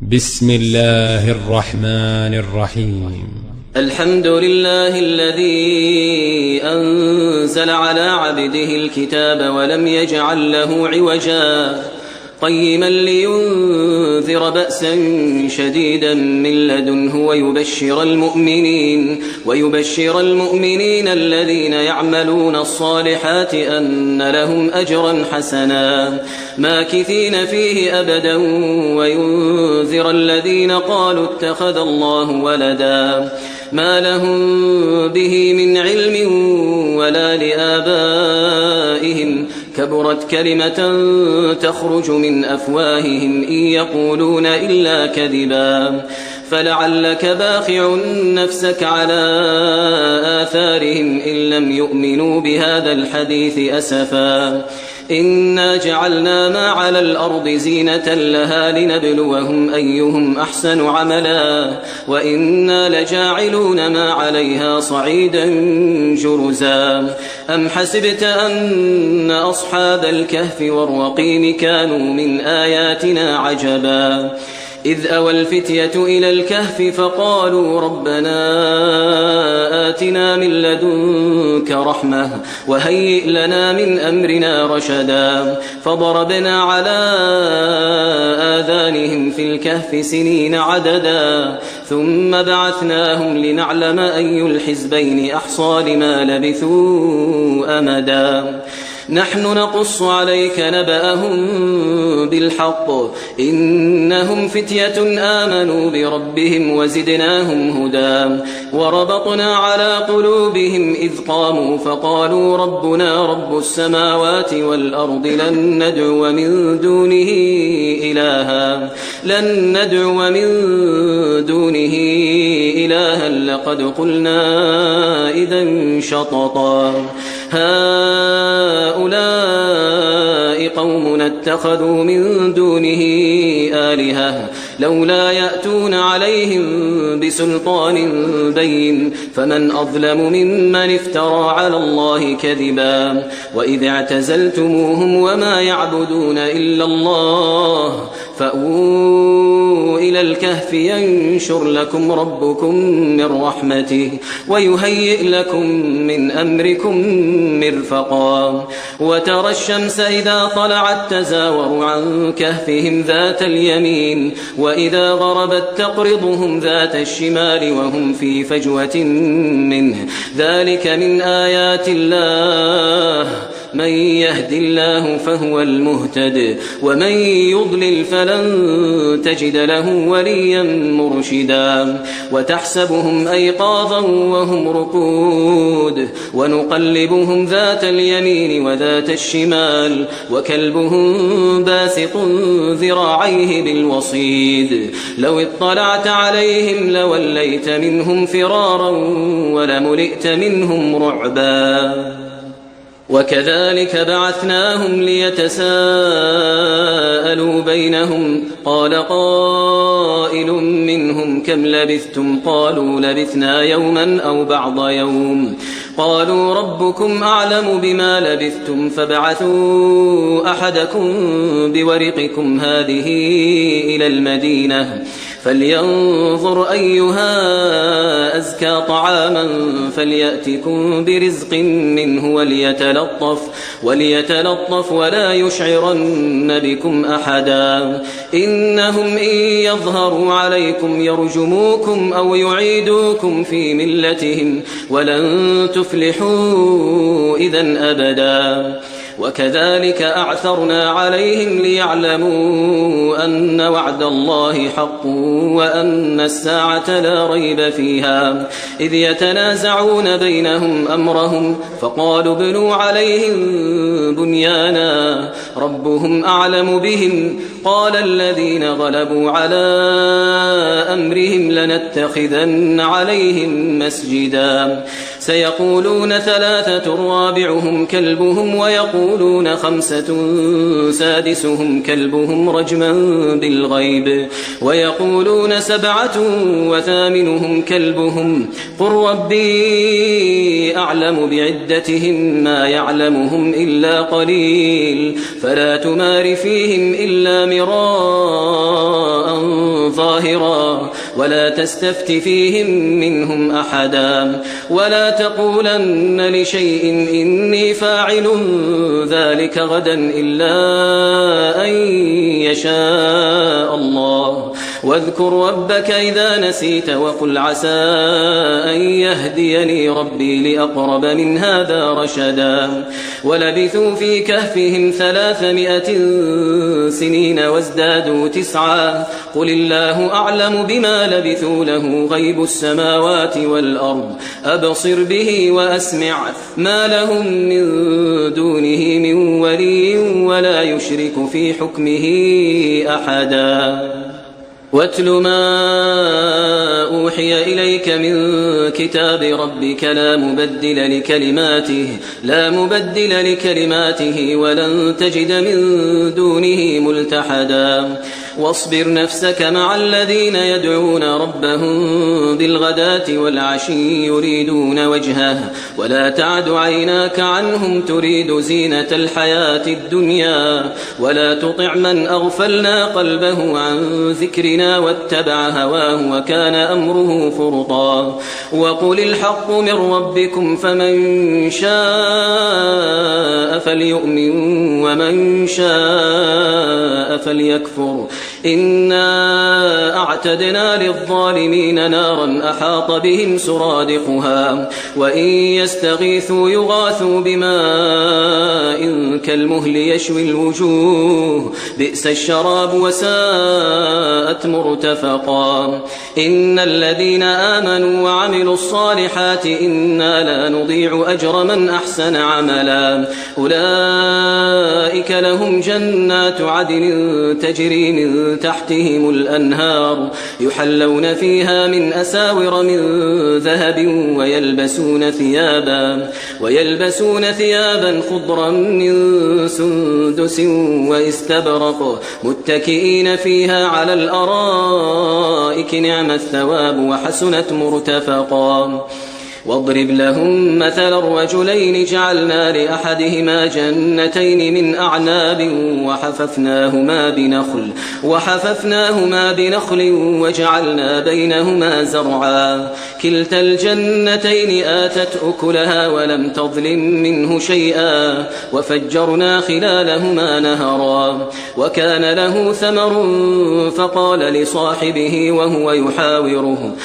بسم الله الرحمن الرحيم. الحمد لله الذي أنزل على عبده الكتاب ولم يجعل له عوجا قيما لينذر بأسا شديدا من لدنه ويبشر المؤمنين الذين يعملون الصالحات أن لهم أجرا حسنا ماكثين فيه أبدا وينذر الذين قالوا اتخذ الله ولدا ما لهم به من علم ولا لآبائهم كبرت كلمة تخرج من أفواههم إن يقولون إلا كذبا فلعلك باخع نفسك على آثارهم إن لم يؤمنوا بهذا الحديث أسفا إنا جعلنا ما على الأرض زينة لها لنبلوهم أيهم أحسن عملا وإنا لجاعلون ما عليها صعيدا جرزا أم حسبت أن أصحاب الكهف والرقيم كانوا من آياتنا عجبا إذ أوى الفتية إلى الكهف فقالوا ربنا آتنا من لدنك رحمة وهيئ لنا من أمرنا رشدا فضربنا على آذانهم في الكهف سنين عددا ثم بعثناهم لنعلم أي الحزبين أحصى لما لبثوا أمدا نحن نقص عليك نبأهم بالحق إنهم فتية آمنوا بربهم وزدناهم هدى وربطنا على قلوبهم إذ قاموا فقالوا ربنا رب السماوات والأرض لن ندعو من دونه إلها لقد قلنا إذا شططا هؤلاء قومنا اتخذوا من دونه آلهة لولا يأتون عليهم بسلطان بين فمن أظلم ممن افترى على الله كذبا وإذ اعتزلتموهم وما يعبدون إلا الله فأووا إلى الكهف ينشر لكم ربكم من رحمته ويهيئ لكم من أمركم مرفقا وترى الشمس إذا طلعت تزاور عن كهفهم ذات اليمين وإذا غربت تقرضهم ذات الشمال وهم في فجوة منه ذلك من آيات الله من يهد الله فهو المهتد ومن يضلل فلن تجد له وليا مرشدا وتحسبهم أيقاظا وهم رقود ونقلبهم ذات اليمين وذات الشمال وكلبهم باسط ذراعيه بالوصيد لو اطلعت عليهم لوليت منهم فرارا ولملئت منهم رعبا وكذلك بعثناهم ليتساءلوا بينهم قال قائل منهم كم لبثتم قالوا لبثنا يوما أو بعض يوم قالوا ربكم أعلم بما لبثتم فابعثوا أحدكم بورقكم هذه إلى المدينة فلينظر أيها أزكى طعاما فليأتكم برزق منه وليتلطف ولا يشعرن بكم أحدا إنهم إن يظهروا عليكم يرجموكم أو يعيدوكم في ملتهم ولن تفلحوا إذن أبدا وكذلك أعثرنا عليهم ليعلموا أن وعد الله حق وأن الساعة لا ريب فيها إذ يتنازعون بينهم أمرهم فقالوا ابنوا عليهم بنيانا ربهم أعلم بهم قال الذين غلبوا على أمرهم لنتخذن عليهم مسجدا سيقولون 3 رابعهم كلبهم ويقولون 5 سادسهم كلبهم رجما بالغيب ويقولون 7 وثامنهم كلبهم قل ربي أعلم بعدتهم ما يعلمهم إلا قليل فلا تمار فيهم إلا مراء ظاهرا ولا تستفت فيهم منهم أحدا ولا تقولن لشيء إني فاعل ذلك غدا إلا أن يشاء الله واذكر ربك إذا نسيت وقل عسى أن يهديني ربي لأقرب من هذا رشدا ولبثوا في كهفهم 300 سنين وازدادوا 9 قل الله أعلم بما لبثوا له غيب السماوات والأرض أبصر به وأسمع ما لهم من دونه من ولي ولا يشرك في حكمه أحدا واتل ما أوحي إليك من كتاب ربك لا مبدل لكلماته ولن تجد من دونه ملتحدا واصبر نفسك مع الذين يدعون ربهم بالغداة والعشي يريدون وجهه ولا تعد عيناك عنهم تريد زينة الحياة الدنيا ولا تطع من أغفلنا قلبه عن ذكرنا واتبع هواه وكان أمره فرطا وقل الحق من ربكم فمن شاء فليؤمن ومن شاء فليكفر إنا أعتدنا للظالمين نارا أحاط بهم سرادقها وإن يستغيثوا يغاثوا بماء كالمهل يشوي الوجوه بئس الشراب وساءت مرتفقا إن الذين آمنوا وعملوا الصالحات إنا لا نضيع أجر من أحسن عملا أولئك لهم جنات عدن تجري من تحتهم الأنهار يحلون فيها من أساور من ذهب ويلبسون ثيابا خضرا من سندس واستبرق متكئين فيها على الأرائك نعم الثواب وحسنت مرتفقا واضرب لهم مثل الرجلين جعلنا لأحدهما جنتين من أعناب وحففناهما بنخل وجعلنا بينهما زرعا كلتا الجنتين آتت أكلها ولم تظلم منه شيئا وفجرنا خلالهما نهرا وكان له ثمر فقال لصاحبه وهو يحاوره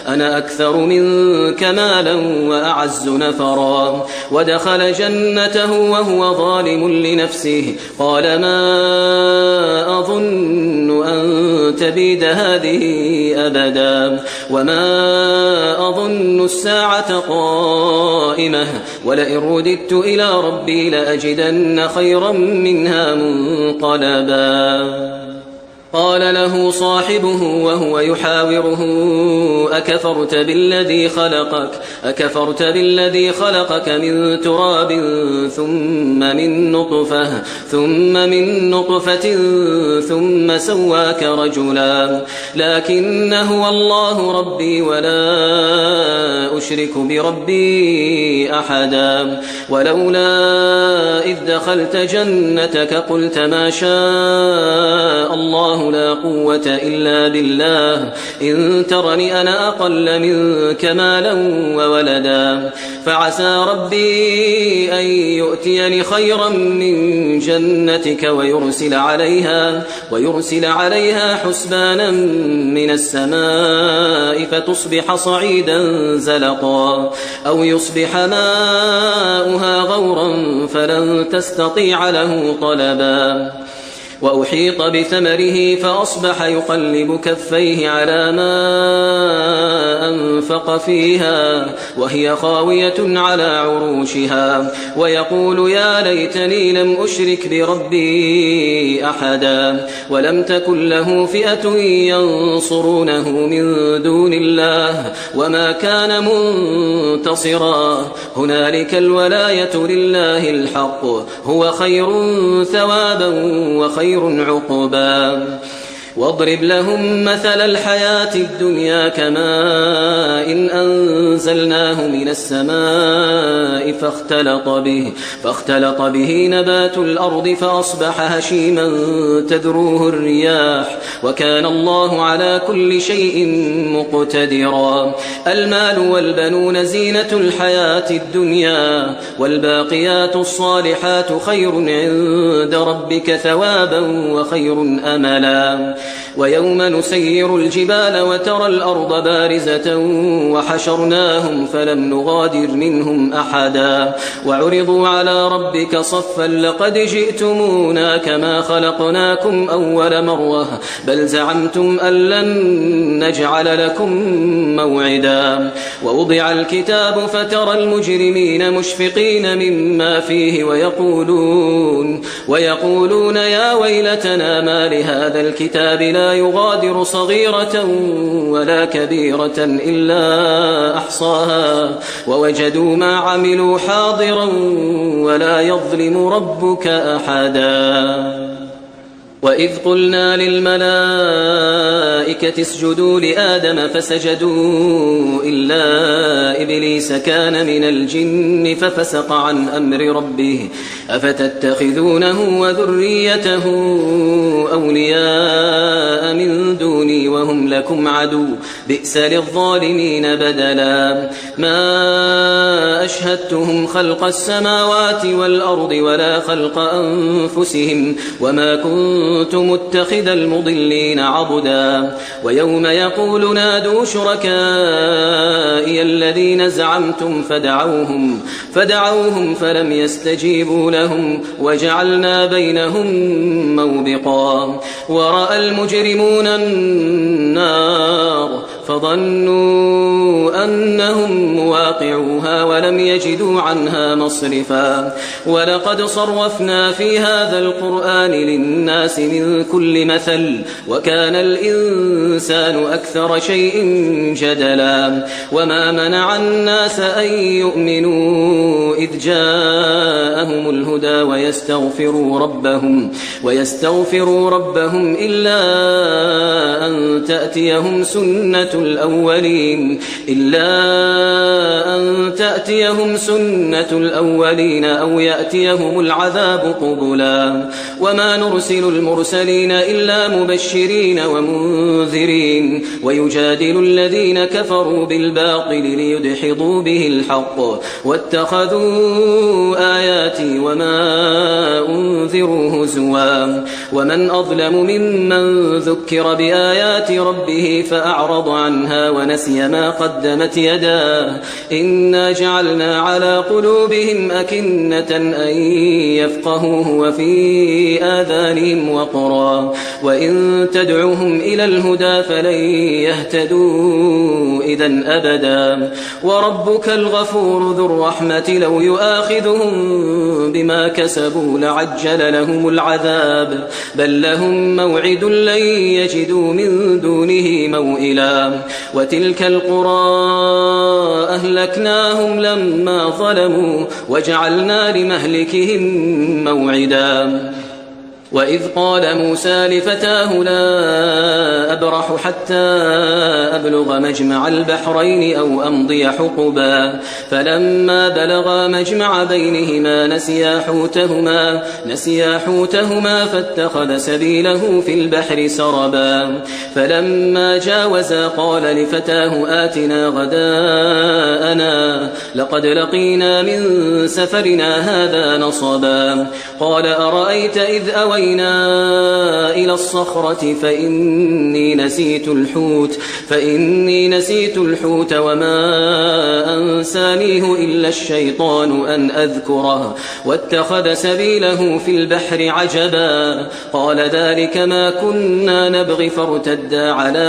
أنا أكثر منك مالا وأعز نفرا ودخل جنته وهو ظالم لنفسه قال ما أظن أن تبيد هذه أبدا وما أظن الساعة قائمة ولئن رددت إلى ربي لأجدن خيرا منها منقلبا قال له صاحبه وهو يحاوره أكفرت بالذي خلقك من تراب ثم من نطفة ثم سواك رجلا لكن هو الله ربي ولا أشرك بربي أحدا ولولا إذ دخلت جنتك قلت ما شاء الله لا قوة إلا بالله إن ترني أنا أقل منك مالا وولدا فعسى ربي أن يؤتيني خيرا من جنتك ويرسل عليها حسبانا من السماء فتصبح صعيدا زلقا أو يصبح ماؤها غورا فلن تستطيع له طلبا وأحيط بثمره فأصبح يقلب كفيه على ما أنفق فيها وهي خاوية على عروشها ويقول يا ليتني لم أشرك بربي أحدا ولم تكن له فئة ينصرونه من دون الله وما كان منتصرا هنالك الولاية لله الحق هو خير ثوابا وخير عقبا واضرب لهم مثل الحياة الدنيا كماء إن أنزلناه من السماء فاختلط به نبات الأرض فأصبح هشيما تذروه الرياح وكان الله على كل شيء مقتدرا. المال والبنون زينة الحياة الدنيا والباقيات الصالحات خير عند ربك ثوابا وخير أملا. ويوم نسير الجبال وترى الأرض بارزة وحشرناهم فلم نغادر منهم أحدا وعرضوا على ربك صفا لقد جئتمونا كما خلقناكم أول مرة بل زعمتم أن لن نجعل لكم موعدا. ووضع الكتاب فترى المجرمين مشفقين مما فيه ويقولون يا ويلتنا ما لهذا الكتاب لا يغادر صغيرة ولا كبيرة إلا أحصاها ووجدوا ما عملوا حاضرا ولا يظلم ربك أحدا. وإذ قلنا للملائكة اسجدوا لآدم فسجدوا إلا إبليس كان من الجن ففسق عن أمر ربه أفتتخذونه وذريته أولياء من دوني وهم لكم عدو بئس للظالمين بدلا. ما أشهدتهم خلق السماوات والأرض ولا خلق أنفسهم وما كنت متخذ المضلين عضدا. ويوم يقول نادوا شركائي الذين زعمتم فدعوهم فلم يستجيبوا لهم وجعلنا بينهم موبقا. ورأى المجرمون النار فظنوا أنهم مواقعوها ولم يجدوا عنها مصرفا. ولقد صرفنا في هذا القرآن للناس من كل مثل وكان الإنسان أكثر شيء جدلا. وما منع الناس أن يؤمنوا إذ جاءهم الهدى ويستغفروا ربهم إلا أن تأتيهم سنة الأولين أو يأتيهم العذاب قبلا. وما نرسل المرسلين إلا مبشرين ومنذرين ويجادل الذين كفروا بالباطل ليدحضوا به الحق واتخذوا آياتي وما أنذروا هزوا. ومن أظلم ممن ذكر بآيات ربه فأعرض عنها ونسي ما قدمت يداه إنا جعلنا على قلوبهم أكنة أن يفقهوه وفي آذانهم وقرا وإن تدعوهم إلى الهدى فلن يهتدوا إذن أبدا. وربك الغفور ذو الرحمة لو يؤاخذهم بما كسبوا لعجل لهم العذاب بل لهم موعد لن يجدوا من دونه موئلا. وتلك القرى أهلكناهم لما ظلموا وجعلنا لمهلكهم موعدا. وإذ قال موسى لفتاه لا أبرح حتى أبلغ مجمع البحرين أو أمضي حقبا فلما بلغا مجمع بينهما نسيا حوتهما فاتخذ سبيله في البحر سربا. فلما جاوزا قال لفتاه آتنا غداءنا لقد لقينا من سفرنا هذا نصبا. قال أرأيت إذ أوينا إلى الصخرة فإني نسيت الحوت وما أنسانيه إلا الشيطان أن أذكره واتخذ سبيله في البحر عجبا. قال ذلك ما كنا نبغي فارتدا على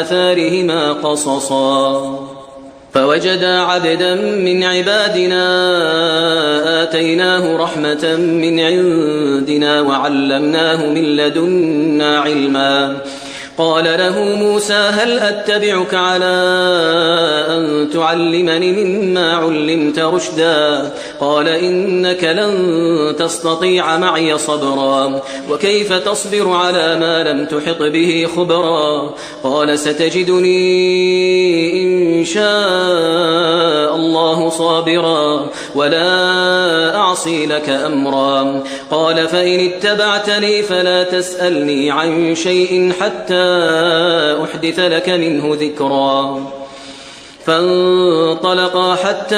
آثارهما قصصا. فوجدا عبدا من عبادنا آتيناه رحمة من عندنا وعلمناه من لدنا علما. قال له موسى هل أتبعك على أن تعلمني مما علمت رشدا قال إنك لن تستطيع معي صبرا وكيف تصبر على ما لم تحط به خبرا قال ستجدني إن شاء الله صابرا ولا أعصي لك أمرا قال فإن اتبعتني فلا تسألني عن شيء حتى أحدث لك منه ذكرا فانطلقا حتى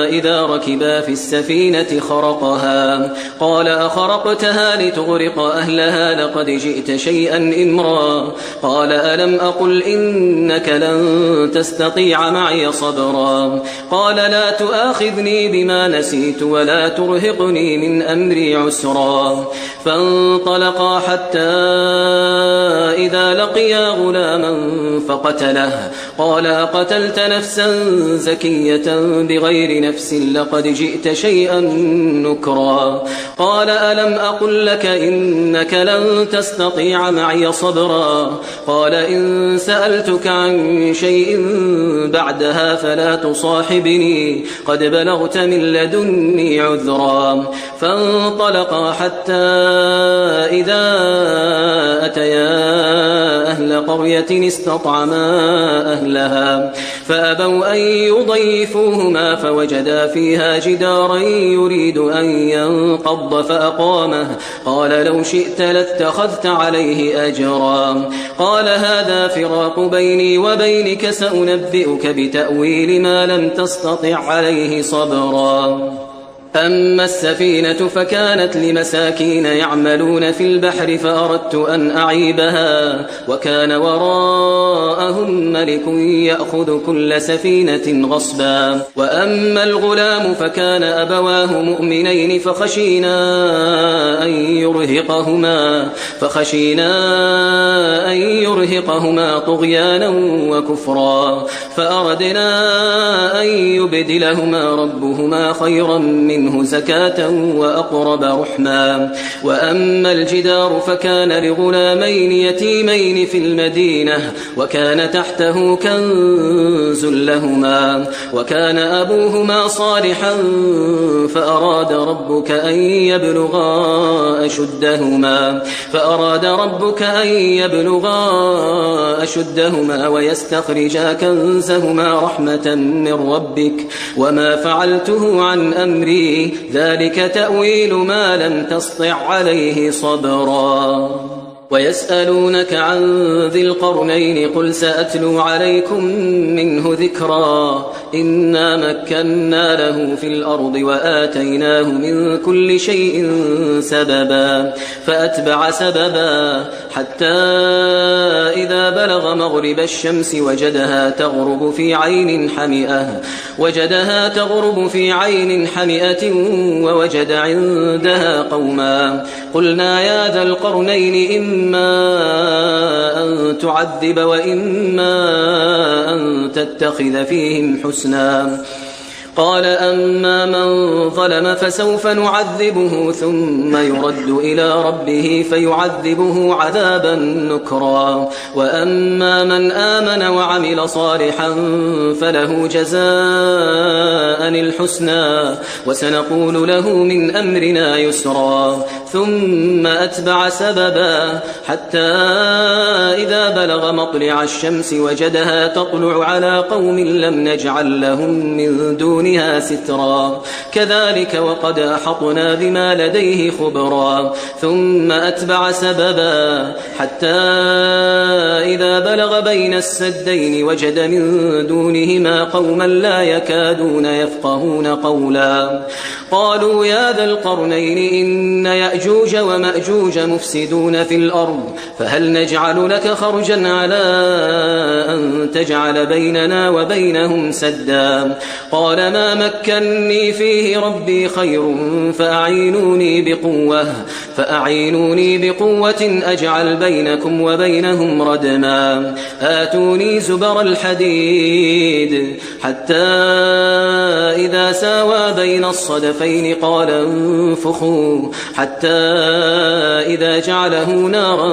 إذا ركبا في السفينة خرقها قال أخرقتها لتغرق أهلها لقد جئت شيئا إمرا قال ألم أقل إنك لن تستطيع معي صبرا قال لا تؤاخذني بما نسيت ولا ترهقني من أمري عسرا فانطلقا حتى إذا لقيا غلاما فقتله قال أقتلت نفسا زكية بغير نفس لقد جئت شيئا نكرا قال ألم أقل لك إنك لن تستطيع معي صبرا قال إن سألتك عن شيء بعدها فلا تصاحبني قد بلغت من لدني عذرا فانطلقا حتى إذا أتيا أهل قرية استطعما أهلها فأبوا أن يضيفوهما فوجدا فيها جدارا يريد أن ينقض فأقامه قال لو شئت لاتخذت عليه أجرا قال هذا فراق بيني وبينك سأنبئك بتأويل ما لم تستطع عليه صبرا أما السفينة فكانت لمساكين يعملون في البحر فأردت أن أعيبها وكان وراءهم ملك يأخذ كل سفينة غصبا وأما الغلام فكان أبواه مؤمنين فخشينا أن يرهقهما طغيانا وكفرا فأردنا أن يبدلهما ربهما خيرا منه زكاة وأقرب رحما وأما الجدار فكان لغلامين يتيمين في المدينة وكان تحته كنز لهما وكان أبوهما صالحا فأراد ربك أن يبلغا أشدهما ويستخرجا كنزهما رحمة من ربك وما فعلته عن أمري ذلك تأويل ما لم تسطع عليه صبرا ويسألونك عن ذي القرنين قل سأتلو عليكم منه ذكرا إنا مكنا له في الأرض وآتيناه من كل شيء سببا فأتبع سببا حتى إذا بلغ مغرب الشمس وجدها تغرب في عين حمئة ووجد عندها قوما قلنا يا ذا القرنين إما أن تعذب وإما أن تتخذ فيهم حسنا قال أما من ظلم فسوف نعذبه ثم يرد إلى ربه فيعذبه عذابا نكرا وأما من آمن وعمل صالحا فله جزاء الحسنى وسنقول له من أمرنا يسرا ثم أتبع سببا حتى إذا بلغ مطلع الشمس وجدها تطلع على قوم لم نجعل لهم من دونها سترا كذلك وقد أحطنا بما لديه خبرا ثم أتبع سببا حتى إذا بلغ بين السدين وجد من دونهما قوما لا يكادون يفقهون قولا قالوا يا ذا القرنين إن يأجوج ومأجوج مفسدون في الأرض فهل نجعل لك خرجا على أن تجعل بيننا وبينهم سدا قال ما مكني فيه ربي خير فأعينوني بقوة أجعل بينكم وبينهم ردما آتوني زبر الحديد حتى إذا ساوى بين الصدفين قال انفخوا حتى إذا جعله نارا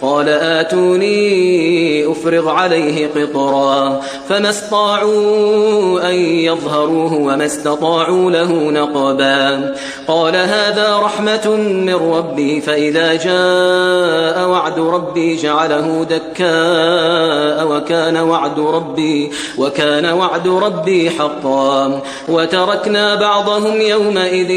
قال آتوني أفرغ عليه قطرا فما استطاعوا أن يظهروه وما استطاعوا له نقبا قال هذا رحمة من ربي فإذا جاء وعد ربي جعله دكاء وكان وعد ربي حقا وتركنا بعضهم يومئذ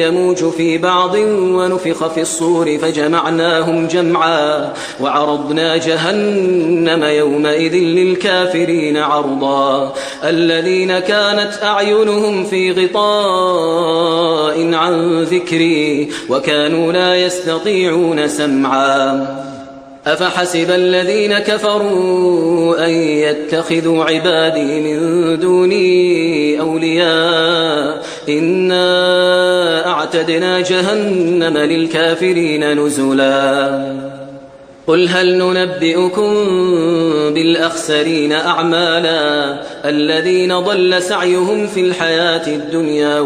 يموج في بعض ونفخ في الصور فجمعناهم جمعا وعرضنا جهنم يومئذ للكافرين عرضا الذين كانت أعينهم في غطاء عن ذكري وكانوا لا يستطيعون سمعا أفحسب الذين كفروا أن يتخذوا عبادي من دوني أولياء إنا أعتدنا جهنم للكافرين نزلا قل هل ننبئكم بالأخسرين أعمالا الذين ضل سعيهم في الحياة الدنيا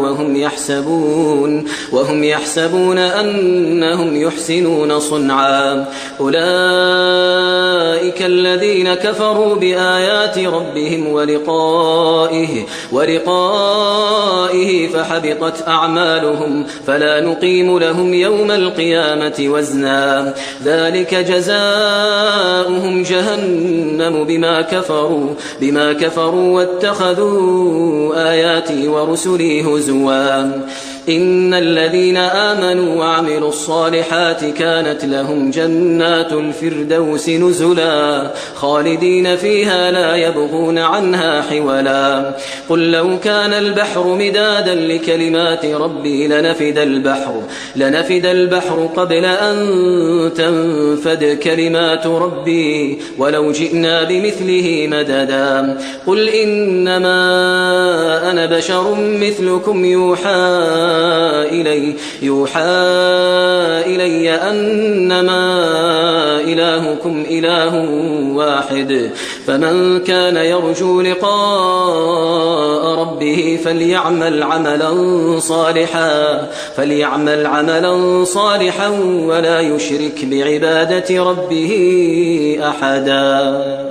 وهم يحسبون أنهم يحسنون صنعا أولئك الذين كفروا بآيات ربهم ولقائه فحبطت أعمالهم فلا نقيم لهم يوم القيامة وزنا ذلك جزاؤهم جهنم بما كفروا واتخذوا آياتي ورسلي هزوا إن الذين آمنوا وعملوا الصالحات كانت لهم جنات الفردوس نزلا خالدين فيها لا يبغون عنها حولا قل لو كان البحر مدادا لكلمات ربي لنفد البحر قبل أن تنفد كلمات ربي ولو جئنا بمثله مددا قل إنما أنا بشر مثلكم يوحى إلي أنما إلهكم إله واحد فمن كان يرجو لقاء ربه فليعمل عملا صالحا ولا يشرك بعبادة ربه أحدا